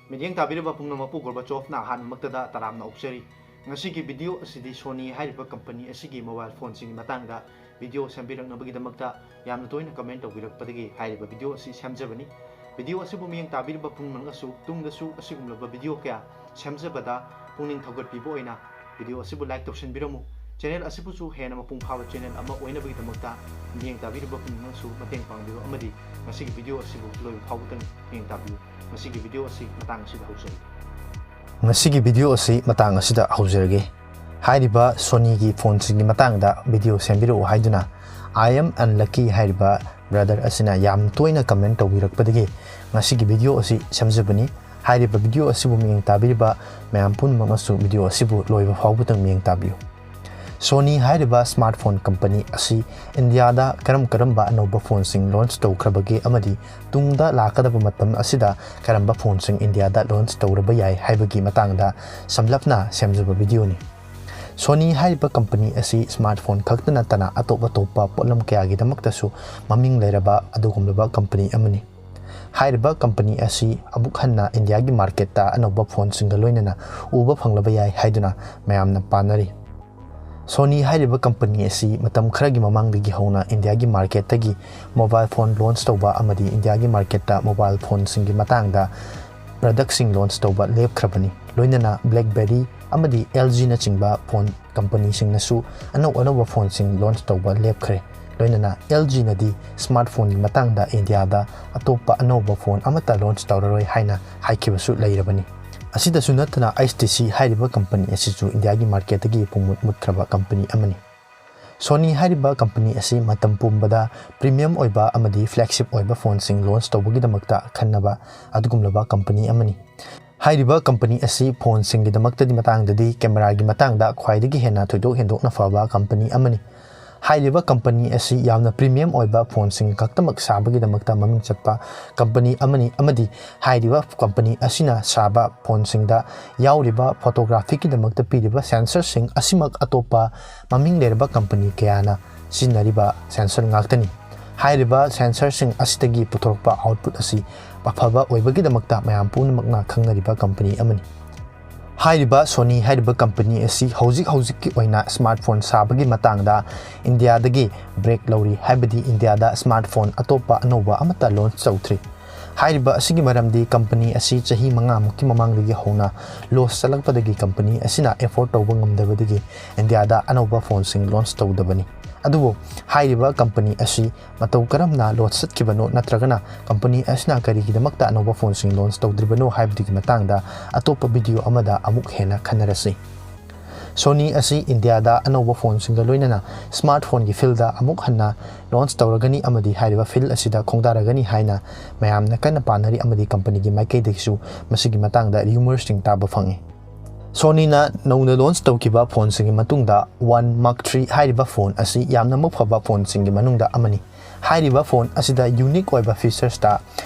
ꯃꯤꯠꯌꯦꯡ ꯇꯥꯕꯤꯔꯤꯕ ꯄꯨꯝꯅꯃꯛꯄꯨ ꯒꯣꯔꯕꯥꯆꯣꯐꯅ ꯑꯍꯥꯟꯕꯃꯛꯇꯗ ꯇꯔꯥꯝꯅ ꯑꯣꯛꯆꯔꯤ ꯉꯁꯤꯒꯤ ꯚꯤꯗꯤꯑꯣ ꯑꯁꯤꯗꯤ ꯁꯣꯅꯤ ꯍꯥꯏꯔꯤꯕ ꯀꯝꯄꯅꯤ ꯑꯁꯤꯒꯤ ꯃꯣꯕꯥꯏꯜ ꯐꯣꯟꯁꯤꯡꯒꯤ ꯃꯇꯥꯡꯗ ꯚꯤꯗꯤꯑꯣ ꯁꯦꯝꯕꯤꯔꯛꯅꯕꯒꯤꯗꯃꯛꯇ ꯌꯥꯝꯅ ꯇꯣꯏꯅ ꯀꯃꯦꯟꯠ ꯇꯧꯕꯤꯔꯛꯄꯗꯒꯤ ꯍꯥꯏꯔꯤꯕ ꯚꯤꯗꯤꯑꯣ ꯑꯁꯤ ꯁꯦꯝꯖꯕꯅꯤ ꯚꯤꯗꯤꯑꯣ ꯑꯁꯤꯕꯨ ꯃꯤꯠꯌꯦꯡ ꯇꯥꯕꯤꯔꯤꯕ ꯄꯨꯝꯅꯃꯛꯅꯁꯨ ꯇꯨꯡꯗꯁꯨ ꯑꯁꯤꯒꯨꯝꯂꯕ ꯚꯤꯗꯤꯑꯣ ꯀꯌꯥ ꯁꯦꯝꯖꯕꯗ ꯄꯨꯛꯅꯤꯡ ꯊꯧꯒꯠꯄꯤꯕ ꯑꯣꯏꯅ ꯚꯤꯗꯤꯑꯣ ꯑꯁꯤꯕꯨ ꯂꯥꯏꯛ ꯇꯧꯁꯤꯟꯕꯤꯔꯝꯃꯨ ꯆꯦꯅꯦꯜ ꯑꯁꯤꯕꯨꯁꯨ ꯍꯦꯟꯅ ꯃꯄꯨꯡ ꯐꯥꯕ ꯆꯦꯅꯦꯜ ꯑꯃ ꯑꯣꯏꯅꯕꯒꯤꯗꯃꯛꯇ ꯃꯤꯠꯌꯦꯡ ꯇꯥꯕꯤꯔꯤꯕ ꯄꯨꯝꯅꯃꯛꯁꯨ ꯃꯇꯦꯡ ꯄꯥꯡꯕꯤꯌꯨ ꯑꯃꯗꯤ ꯉꯁꯤꯒꯤ ꯚꯤꯗꯤꯑꯣ ꯑꯁꯤꯕꯨ ꯂꯣꯏꯕ ꯐꯥꯎꯕꯗꯪ ꯃꯤꯠꯌꯦꯡ ꯇꯥꯕꯤꯌꯨ ꯉꯁꯤꯒꯤ ꯚꯤꯗꯤꯑꯣ ꯑꯁꯤ ꯃꯇꯥꯡ ꯑꯁꯤꯗ ꯍꯧꯖꯔꯤ ꯉꯁꯤꯒꯤ ꯚꯤꯗꯤꯑꯣ ꯑꯁꯤ ꯃꯇꯥꯡ ꯑꯁꯤꯗ ꯍꯧꯖꯔꯒꯦ ꯍꯥꯏꯔꯤꯕ ꯁꯣꯅꯤꯒꯤ ꯐꯣꯟꯁꯤꯡꯒꯤ ꯃꯇꯥꯡꯗ ꯚꯤꯗꯤꯑꯣ ꯁꯦꯝꯕꯤꯔꯛꯎ ꯍꯥꯏꯗꯨꯅ I am unlucky ꯍꯥꯏꯔꯤꯕ ꯕ꯭ꯔꯗꯔ ꯑꯁꯤꯅ ꯌꯥꯝ ꯇꯣꯏꯅ ꯀꯃꯦꯟꯠ ꯇꯧꯕꯤꯔꯛꯄꯗꯒꯤ ꯉꯁꯤꯒꯤ ꯚꯤꯗꯤꯑꯣ ꯑꯁꯤ ꯁꯦꯝꯖꯕꯅꯤ ꯍꯥꯏꯔꯤꯕ ꯚꯤꯗꯤꯑꯣ ꯑꯁꯤꯕꯨ ꯃꯤꯠꯌꯦꯡ ꯇꯥꯕꯤꯔꯤꯕ ꯃꯌꯥꯝ ꯄꯨꯝꯅꯃꯛꯅꯁꯨ ꯚꯤꯗꯤꯑꯣ ꯑꯁꯤꯕꯨ ꯂꯣꯏꯕ ꯐꯥꯎꯕꯗꯪ ꯃꯤꯠꯌꯦꯡ ꯇꯥꯕꯤꯌꯨ Sony ꯍꯥꯏꯔꯤꯕ ꯁ꯭ꯃꯥꯔꯠꯐꯣꯟ ꯀꯝꯄꯅꯤ ꯑꯁꯤ ꯏꯟꯗꯤꯌꯥꯗ ꯀꯔꯝꯕ ꯑꯅꯧꯕ ꯐꯣꯟꯁꯤꯡ ꯂꯣꯟꯆ ꯇꯧꯈ꯭ꯔꯕꯒꯦ ꯑꯃꯗꯤ ꯇꯨꯡꯗ ꯂꯥꯛꯀꯗꯕ ꯃꯇꯝ ꯑꯁꯤꯗ ꯀꯔꯝꯕ ꯐꯣꯟꯁꯤꯡ ꯏꯟꯗꯤꯌꯥꯗ ꯂꯣꯟꯆ ꯇꯧꯔꯕ ꯌꯥꯏ ꯍꯥꯏꯕꯒꯤ ꯃꯇꯥꯡꯗ ꯁꯝꯂꯞꯅ ꯁꯦꯝꯖꯕ ꯚꯤꯗꯤꯑꯣꯅꯤ Sony ꯍꯥꯏꯔꯤꯕ ꯀꯝꯄꯅꯤ ꯑꯁꯤ ꯁ꯭ꯃꯥꯔꯠꯐꯣꯟ ꯈꯛꯇ ꯅꯠꯇꯅ ꯑꯇꯣꯞꯄ ꯄꯣꯠꯂꯝ ꯀꯌꯥꯒꯤꯗꯃꯛꯇꯁꯨ ꯃꯃꯤꯡ ꯂꯩꯔꯕ ꯑꯗꯨꯒꯨꯝꯂꯕ ꯀꯝꯄꯅꯤ ꯑꯃꯅꯤ ꯍꯥꯏꯔꯤꯕ ꯀꯝꯄꯅꯤ ꯑꯁꯤ ꯑꯃꯨꯛ ꯍꯟꯅ ꯏꯟꯗꯤꯌꯥꯒꯤ ꯃꯥꯔꯀꯦꯠꯇ ꯑꯅꯧꯕ ꯐꯣꯟꯁꯤꯡꯒ ꯂꯣꯏꯅꯅ ꯎꯕ ꯐꯪꯂꯕ ꯌꯥꯏ ꯍꯥꯏꯗꯨꯅ ꯃꯌꯥꯝꯅ ꯄꯥꯅꯔꯤ Sony ꯍꯥꯏꯔꯤꯕ ꯀꯝꯄꯅꯤ ꯑꯁꯤ ꯃꯇꯝ ꯈꯔꯒꯤ ꯃꯃꯥꯡꯗꯒꯤ ꯍꯧꯅ ꯏꯟꯗꯤꯌꯥꯒꯤ ꯃꯥꯔꯀꯦꯠꯇꯒꯤ ꯃꯣꯕꯥꯏꯜ ꯐꯣꯟ ꯂꯣꯟꯆ ꯇꯧꯕ ꯑꯃꯗꯤ ꯏꯟꯗꯤꯌꯥꯒꯤ ꯃꯥꯔꯀꯦꯠꯇ ꯃꯣꯕꯥꯏꯜ ꯐꯣꯟꯁꯤꯡꯒꯤ ꯃꯇꯥꯡꯗ ꯄ꯭ꯔꯗꯛꯁꯤꯡ ꯂꯣꯟꯆ ꯇꯧꯕ ꯂꯦꯞꯈ꯭ꯔꯕꯅꯤ ꯂꯣꯏꯅꯅ BlackBerry ꯑꯃꯗꯤ LGꯅꯆꯤꯡꯕ ꯐꯣꯟ ꯀꯝꯄꯅꯤꯁꯤꯡꯅꯁꯨ ꯑꯅꯧꯕ ꯐꯣꯟꯁꯤꯡ ꯂꯣꯟꯆ ꯇꯧꯕ ꯂꯦꯞꯈ꯭ꯔꯦ ꯂꯣꯏꯅꯅ LGꯅꯗꯤ ꯁ꯭ꯃꯥꯔꯠꯐꯣꯟꯒꯤ ꯃꯇꯥꯡꯗ ꯏꯟꯗꯤꯌꯥꯗ ꯑꯇꯣꯞꯄ ꯑꯅꯧꯕ ꯐꯣꯟ ꯑꯃꯠꯇ ꯂꯣꯟꯆ ꯇꯧꯔꯔꯣꯏ ꯍꯥꯏꯅ ꯍꯥꯏꯈꯤꯕꯁꯨ ꯂꯩꯔꯕꯅꯤ ꯑꯁꯤꯗꯁꯨ ꯅꯠꯇꯅ HTC ꯍꯥꯏꯔꯤꯕ ꯀꯝꯄꯅꯤ ꯑꯁꯤꯁꯨ ꯏꯟꯗꯤꯌꯥꯒꯤ ꯃꯥꯔꯀꯦꯠꯇꯒꯤ ꯄꯨꯡꯃꯨꯠ ꯃꯨꯠꯈ꯭ꯔꯕ ꯀꯝꯄꯅꯤ ꯑꯃꯅꯤ Sony ꯍꯥꯏꯔꯤꯕ ꯀꯝꯄꯅꯤ ꯑꯁꯤ ꯃꯇꯝ ꯄꯨꯝꯕꯗ ꯄ꯭ꯔꯤꯃꯤꯌꯝ ꯑꯣꯏꯕ ꯑꯃꯗꯤ ꯐ꯭ꯂꯦꯒꯁꯤꯞ ꯑꯣꯏꯕ ꯐꯣꯟꯁꯤꯡ ꯂꯣꯟꯆ ꯇꯧꯕꯒꯤꯗꯃꯛꯇ ꯈꯟꯅꯕ ꯑꯗꯨꯒꯨꯝꯂꯕ ꯀꯝꯄꯅꯤ ꯑꯃꯅꯤ ꯍꯥꯏꯔꯤꯕ ꯀꯝꯄꯅꯤ ꯑꯁꯤ ꯐꯣꯟꯁꯤꯡꯒꯤꯗꯃꯛꯇꯗꯤ ꯃꯇꯥꯡꯗꯗꯤ ꯀꯦꯃꯦꯔꯥꯒꯤ ꯃꯇꯥꯡꯗ ꯈ꯭ꯋꯥꯏꯗꯒꯤ ꯍꯦꯟꯅ ꯊꯣꯏꯗꯣꯛ ꯍꯦꯟꯗꯣꯛꯅ ꯐꯕ ꯀꯝꯄꯅꯤ ꯑꯃꯅꯤ ꯍꯥꯏꯔꯤꯕ ꯀꯝꯄꯅꯤ ꯑꯁꯤ ꯌꯥꯝꯅ ꯄ꯭ꯔꯤꯃꯤꯌꯝ ꯑꯣꯏꯕ ꯐꯣꯟꯁꯤꯡ ꯈꯛꯇꯃꯛ ꯁꯥꯕꯒꯤꯗꯃꯛꯇ ꯃꯃꯤꯡ ꯆꯠꯄ ꯀꯝꯄꯅꯤ ꯑꯃꯅꯤ ꯑꯃꯗꯤ ꯍꯥꯏꯔꯤꯕ ꯀꯝꯄꯅꯤ ꯑꯁꯤꯅ ꯁꯥꯕ ꯐꯣꯟꯁꯤꯡꯗ ꯌꯥꯎꯔꯤꯕ ꯐꯣꯇꯣꯒ꯭ꯔꯥꯐꯤꯒꯤꯗꯃꯛꯇ ꯄꯤꯔꯤꯕ ꯁꯦꯟꯁꯔꯁꯤꯡ ꯑꯁꯤꯃꯛ ꯑꯇꯣꯞꯄ ꯃꯃꯤꯡ ꯂꯩꯔꯕ ꯀꯝꯄꯅꯤ ꯀꯌꯥꯅ ꯁꯤꯖꯤꯟꯅꯔꯤꯕ ꯁꯦꯟꯁꯔ ꯉꯥꯛꯇꯅꯤ ꯍꯥꯏꯔꯤꯕ ꯁꯦꯟꯁꯔꯁꯤꯡ ꯑꯁꯤꯗꯒꯤ ꯄꯨꯊꯣꯔꯛꯄ ꯑꯥꯎꯠꯄꯨꯠ ꯑꯁꯤ ꯑꯐꯕ ꯑꯣꯏꯕꯒꯤꯗꯃꯛꯇ ꯃꯌꯥꯝ ꯄꯨꯝꯅꯃꯛꯅ ꯈꯪꯅꯔꯤꯕ ꯀꯝꯄꯅꯤ ꯑꯃꯅꯤ ꯍꯥꯏꯔꯤꯕ Sony ꯍꯥꯏꯔꯤꯕ ꯀꯝꯄꯅꯤ ꯑꯁꯤ ꯍꯧꯖꯤꯛꯀꯤ ꯑꯣꯏꯅ ꯁ꯭ꯃꯥꯔꯠꯐꯣꯟ ꯁꯥꯕꯒꯤ ꯃꯇꯥꯡꯗ ꯏꯟꯗꯤꯌꯥꯗꯒꯤ ꯕ꯭ꯔꯦꯛ ꯂꯧꯔꯤ ꯍꯥꯏꯕꯗꯤ ꯏꯟꯗꯤꯌꯥꯗ ꯁ꯭ꯃꯥꯔꯠꯐꯣꯟ ꯑꯇꯣꯞꯄ ꯑꯅꯧꯕ ꯑꯃꯠꯇ ꯂꯣꯟꯆ ꯇꯧꯗ꯭ꯔꯤ ꯍꯥꯏꯔꯤꯕ ꯑꯁꯤꯒꯤ ꯃꯔꯝꯗꯤ ꯀꯝꯄꯅꯤ ꯑꯁꯤ ꯆꯍꯤ 5ꯃꯨꯛꯀꯤ ꯃꯃꯥꯡꯗꯒꯤ ꯍꯧꯅ ꯂꯣꯁ ꯆꯠꯂꯛꯄꯗꯒꯤ ꯀꯝꯄꯅꯤ ꯑꯁꯤꯅ ꯑꯦꯐꯣꯔꯠ ꯇꯧꯕ ꯉꯝꯗꯕꯗꯒꯤ ꯏꯟꯗꯤꯌꯥꯗ ꯑꯅꯧꯕ ꯐꯣꯟꯁꯤꯡ ꯂꯣꯟꯆ ꯇꯧꯗꯕꯅꯤ ꯑꯗꯨꯕꯨ ꯍꯥꯏꯔꯤꯕ ꯀꯝꯄꯅꯤ ꯑꯁꯤ ꯃꯇꯧ ꯀꯔꯝꯅ ꯂꯣꯁ ꯆꯠꯈꯤꯕꯅꯣ ꯅꯠꯇ꯭ꯔꯒꯅ ꯀꯝꯄꯅꯤ ꯑꯁꯤꯅ ꯀꯔꯤꯒꯤꯗꯃꯛꯇ ꯑꯅꯧꯕ ꯐꯣꯟꯁꯤꯡ ꯂꯣꯟꯆ ꯇꯧꯗ꯭ꯔꯤꯕꯅꯣ ꯍꯥꯏꯕꯗꯨꯒꯤ ꯃꯇꯥꯡꯗ ꯑꯇꯣꯞꯄ ꯚꯤꯗꯤꯑꯣ ꯑꯃꯗ ꯑꯃꯨꯛ ꯍꯦꯟꯅ ꯈꯟꯅꯔꯁꯤ Sony ꯑꯁꯤ ꯏꯟꯗꯤꯌꯥꯗ ꯑꯅꯧꯕ ꯐꯣꯟꯁꯤꯡꯒ ꯂꯣꯏꯅꯅ ꯁ꯭ꯃꯥꯔꯠꯐꯣꯟꯒꯤ ꯐꯤꯜꯗ ꯑꯃꯨꯛ ꯍꯟꯅ ꯂꯣꯟꯆ ꯇꯧꯔꯒꯅꯤ ꯑꯃꯗꯤ ꯍꯥꯏꯔꯤꯕ ꯐꯤꯜ ꯑꯁꯤꯗ ꯈꯣꯡꯗꯥꯔꯒꯅꯤ ꯍꯥꯏꯅ ꯃꯌꯥꯝꯅ ꯀꯟꯅ ꯄꯥꯅꯔꯤ ꯑꯃꯗꯤ ꯀꯝꯄꯅꯤꯒꯤ ꯃꯥꯏꯀꯩꯗꯒꯤꯁꯨ ꯃꯁꯤꯒꯤ ꯃꯇꯥꯡꯗ ꯔꯤꯃꯔꯁꯤꯡ ꯇꯥꯕ ꯐꯪꯏ Sonyna ꯅꯧꯅ ꯂꯣꯟꯆ ꯇꯧꯈꯤꯕ ꯐꯣꯟꯁꯤꯡꯒꯤ ꯃꯇꯨꯡꯗ One Mark III ꯍꯥꯏꯔꯤꯕ ꯐꯣꯟ ꯑꯁꯤ ꯌꯥꯝꯅ ꯃꯛ ꯐꯕ ꯐꯣꯟꯁꯤꯡꯒꯤ ꯃꯅꯨꯡꯗ ꯑꯃꯅꯤ ꯍꯥꯏꯔꯤꯕ ꯐꯣꯟ ꯑꯁꯤꯗ ꯌꯨꯅꯤꯛ ꯑꯣꯏꯕ ꯐꯤꯆꯔꯁꯇ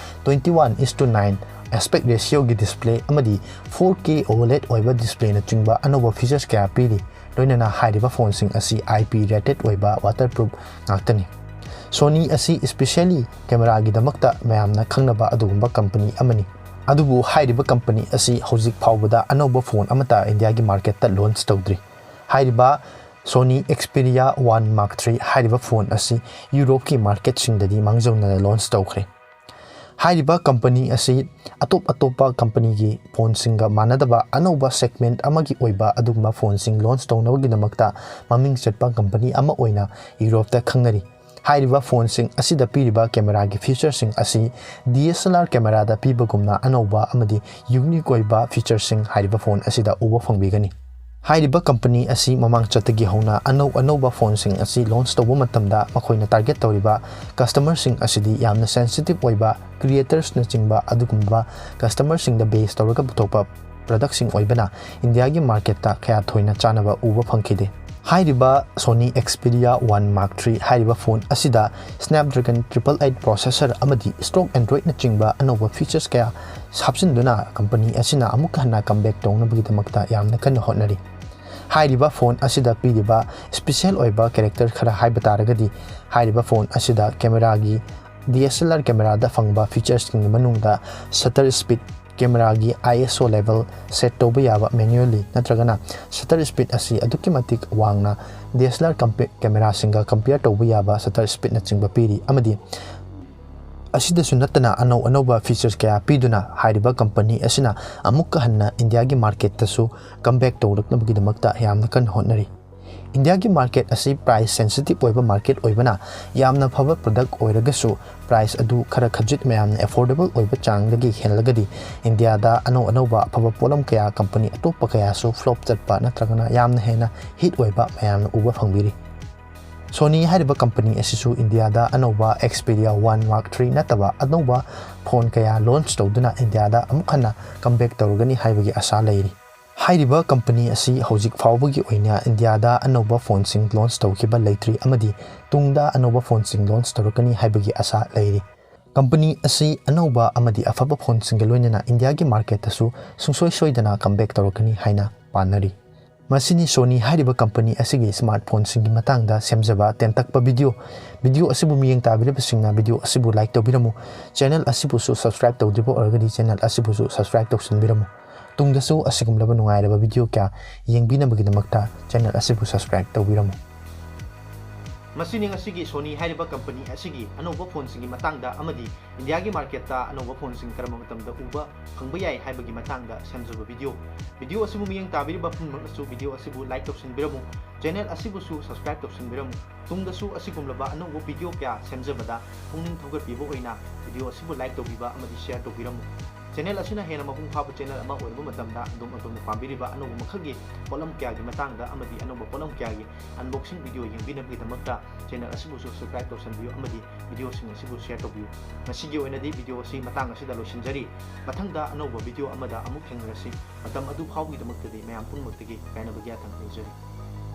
21:9 aspect ratioꯒꯤ ꯗꯤꯁꯄ꯭ꯂꯦ ꯑꯃꯗꯤ 4K OLED ꯑꯣꯏꯕ ꯗꯤꯁꯄ꯭ꯂꯦꯅꯆꯤꯡꯕ ꯑꯅꯧꯕ ꯐꯤꯆꯔꯁ ꯀꯌꯥ ꯄꯤꯔꯤ ꯂꯣꯏꯅꯅ ꯍꯥꯏꯔꯤꯕ ꯐꯣꯟꯁꯤꯡ ꯑꯁꯤ IP rated ꯑꯣꯏꯕ waterproof ꯉꯥꯛꯇꯅꯤ Sony ꯑꯁꯤ ꯁ꯭ꯄꯦꯁꯤꯌꯦꯜꯂꯤ ꯀꯦꯃꯦꯔꯥꯒꯤꯗꯃꯛꯇ ꯃꯌꯥꯝꯅ ꯈꯪꯅꯕ ꯑꯗꯨꯒꯨꯝꯕ ꯀꯝꯄꯅꯤ ꯑꯃꯅꯤ ꯑꯗꯨꯕꯨ ꯍꯥꯏꯔꯤꯕ ꯀꯝꯄꯅꯤ ꯑꯁꯤ ꯍꯧꯖꯤꯛ ꯐꯥꯎꯕꯗ ꯑꯅꯧꯕ ꯐꯣꯟ ꯑꯃꯠꯇ ꯏꯟꯗꯤꯌꯥꯒꯤ ꯃꯥꯔꯀꯦꯠꯇ ꯂꯣꯟꯆ ꯇꯧꯗ꯭ꯔꯤ ꯍꯥꯏꯔꯤꯕ Sony Xperia One Mark III ꯍꯥꯏꯔꯤꯕ ꯐꯣꯟ ꯑꯁꯤ ꯌꯨꯔꯣꯞꯀꯤ ꯃꯥꯔꯀꯦꯠꯁꯤꯡꯗꯗꯤ ꯃꯥꯡꯖꯧꯅꯅ ꯂꯣꯟꯆ ꯇꯧꯈ꯭ꯔꯦ ꯍꯥꯏꯔꯤꯕ ꯀꯝꯄꯅꯤ ꯑꯁꯤ ꯑꯇꯣꯞꯄ ꯀꯝꯄꯅꯤꯒꯤ ꯐꯣꯟꯁꯤꯡꯒ ꯃꯥꯟꯅꯗꯕ ꯑꯅꯧꯕ ꯁꯦꯒꯃꯦꯟꯠ ꯑꯃꯒꯤ ꯑꯣꯏꯕ ꯑꯗꯨꯒꯨꯝꯕ ꯐꯣꯟꯁꯤꯡ ꯂꯣꯟꯆ ꯇꯧꯅꯕꯒꯤꯗꯃꯛꯇ ꯃꯃꯤꯡ ꯆꯠꯄ ꯀꯝꯄꯅꯤ ꯑꯃ ꯑꯣꯏꯅ ꯌꯨꯔꯣꯞꯇ ꯈꯪꯅꯔꯤ ꯍꯥꯏꯔꯤꯕ ꯐꯣꯟꯁꯤꯡ ꯑꯁꯤꯗ ꯄꯤꯔꯤꯕ ꯀꯦꯃꯦꯔꯥꯒꯤ ꯐꯤꯆꯔꯁꯤꯡ ꯑꯁꯤ DSLR ꯀꯦꯃꯦꯔꯥꯗ ꯄꯤꯕꯒꯨꯝꯅ ꯑꯅꯧꯕ ꯑꯃꯗꯤ ꯌꯨꯅꯤꯛ ꯑꯣꯏꯕ ꯐꯤꯆꯔꯁꯤꯡ ꯍꯥꯏꯔꯤꯕ ꯐꯣꯟ ꯑꯁꯤꯗ ꯎꯕ ꯐꯪꯕꯤꯒꯅꯤ ꯍꯥꯏꯔꯤꯕ ꯀꯝꯄꯅꯤ ꯑꯁꯤ ꯃꯃꯥꯡꯆꯠꯇꯒꯤ ꯍꯧꯅ ꯑꯅꯧꯕ ꯐꯣꯟꯁꯤꯡ ꯑꯁꯤ ꯂꯣꯟꯆ ꯇꯧꯕ ꯃꯇꯝꯗ ꯃꯈꯣꯏꯅ ꯇꯥꯔꯒꯦꯠ ꯇꯧꯔꯤꯕ ꯀꯁꯇꯃꯔꯁꯤꯡ ꯑꯁꯤꯗꯤ ꯌꯥꯝꯅ ꯁꯦꯟꯁꯤꯇꯤꯚ ꯑꯣꯏꯕ ꯀ꯭ꯔꯤꯌꯦꯇꯔꯁꯅꯆꯤꯡꯕ ꯑꯗꯨꯒꯨꯝꯕ ꯀꯁꯇꯃꯔꯁꯤꯡꯗ ꯕꯦꯁ ꯇꯧꯔꯒ ꯄꯨꯊꯣꯛꯄ ꯄ꯭ꯔꯗꯛꯁꯤꯡ ꯑꯣꯏꯕꯅ ꯏꯟꯗꯤꯌꯥꯒꯤ ꯃꯥꯔꯀꯦꯠꯇ ꯀꯌꯥ ꯊꯣꯏꯅ ꯆꯥꯅꯕ ꯎꯕ ꯐꯪꯈꯤꯗꯦ ꯍꯥꯏꯔꯤꯕ Sony Xperia One Mark III ꯍꯥꯏꯔꯤꯕ ꯐꯣꯟ ꯑꯁꯤꯗ Snapdragon 888 ꯄ꯭ꯔꯣꯁꯦꯁꯔ ꯑꯃꯗꯤ ꯁ꯭ꯇꯣꯛ ꯑꯦꯟꯗ꯭ꯔꯣꯏꯗꯅꯆꯤꯡꯕ ꯑꯅꯧꯕ ꯐꯤꯆꯔꯁ ꯀꯌꯥ ꯍꯥꯞꯆꯤꯟꯗꯨꯅ ꯀꯝꯄꯅꯤ ꯑꯁꯤꯅ ꯑꯃꯨꯛ ꯍꯟꯅ ꯀꯝꯕꯦꯛ ꯇꯧꯅꯕꯒꯤꯗꯃꯛꯇ ꯌꯥꯝꯅ ꯀꯟꯅ ꯍꯣꯠꯅꯔꯤ ꯍꯥꯏꯔꯤꯕ ꯐꯣꯟ ꯑꯁꯤꯗ ꯄꯤꯔꯤꯕ ꯁ꯭ꯄꯦꯁꯤꯌꯦꯜ ꯑꯣꯏꯕ ꯀꯦꯔꯦꯛꯇꯔ ꯈꯔ ꯍꯥꯏꯕ ꯇꯥꯔꯒꯗꯤ ꯍꯥꯏꯔꯤꯕ ꯐꯣꯟ ꯑꯁꯤꯗ ꯀꯦꯃꯦꯔꯥꯒꯤ DSLR ꯀꯦꯃꯦꯔꯥꯗ ꯐꯪꯕ ꯐꯤꯆꯔꯁꯤꯡꯒꯤ ꯃꯅꯨꯡꯗ ꯁꯇꯔ ꯁ꯭ꯄꯤꯗ ꯀꯦꯃꯦꯔꯥꯒꯤ ISO level set ꯇꯧꯕ ꯌꯥꯕ manually ꯅꯠꯇ꯭ꯔꯒꯅ shutter speed ꯑꯁꯤ ꯑꯗꯨꯛꯀꯤ ꯃꯇꯤꯛ ꯋꯥꯡꯅ DSLR ꯀꯦꯃꯦꯔꯥꯁꯤꯡꯒ ꯀꯝꯄꯤꯌꯔ ꯇꯧꯕ ꯌꯥꯕ shutter speed ꯅꯆꯤꯡꯕ ꯄꯤꯔꯤ ꯑꯃꯗꯤ ꯑꯁꯤꯗꯁꯨ ꯅꯠꯇꯅ ꯑꯅꯧꯕ features ꯀꯌꯥ ꯄꯤꯗꯨꯅ ꯍꯥꯏꯔꯤꯕ ꯀꯝꯄꯅꯤ ꯑꯁꯤꯅ ꯑꯃꯨꯛꯀ ꯍꯟꯅ ꯏꯟꯗꯤꯌꯥꯒꯤ ꯃꯥꯔꯀꯦꯠꯇꯁꯨ ꯀꯝꯕꯦꯛ ꯇꯧꯔꯛꯅꯕꯒꯤꯗꯃꯛꯇ ꯌꯥꯝꯅ ꯀꯟꯅ ꯍꯣꯠꯅꯔꯤ India's market asi price sensitive oiba market oibana yamna phaba product oiragasu price adu khara khajit mayamna affordable oiba changdagi henlagadi India da anoba phaba polam kaya company atopa kaya su flop chatpa natragana yamna hena hit oiba mayamna uba phangbiri Sony hairiba company asisu India da anoba Xperia 1 Mark III nataba anoba phone kaya launch tawduna India da amukhana comeback tawrugani haibagi asa leiri Hairiba company asi hojik fawbagi oina India da anoba phone sing launch tawkiba leitri amadi tungda anoba phone sing launch tawrukani haibagi asa leiri company asi anoba amadi afaba phone sing loinana India gi market tasu sungsoi soidana comeback tawrukani haina panari Masini Sony hairiba company asigi smartphone sing matangda semjaba tentakpa video asibu miyeng tabireba singna video asibu like tawbiramu channel asibu su subscribe tawdibo orgadi channel asibu su subscribe tawsinbiramu Tungdasu asigumlaba nungairaba video kya yengbinabagidamagta channel asibu subscribe tawbiramu Masini ngasigi Sony hairiba company asigi anoba phone singi matangda amadi India gi market ta anoba phone sing karama matamda uba khangba yai haibagi matangda semjaba video asibu miyeng tabiriba phunmasu video asibu like tawsinbiramu channel asibu su subscribe tawsinbiramu tungdasu asigumlaba anoba video kya semjabada pungning thogarpibo oina video asibu like tawbiba amadi share tawbiramu Channel asina hena mapung phaba channel ama oiba matamda adom pambiriba anoba makhagi polam kya gi matangda amadi anoba polam kya gi unboxing video yengbinabagidamagta channel asibu subscribe tawsanbiyo amadi video sing asibu share tawbiyo masigi oinadi video asi matang asida losinjari mathangda anoba video amada amuk thengrasi matam adu phawgidamagtadi mayam punmagtagi kainabagi atang leijari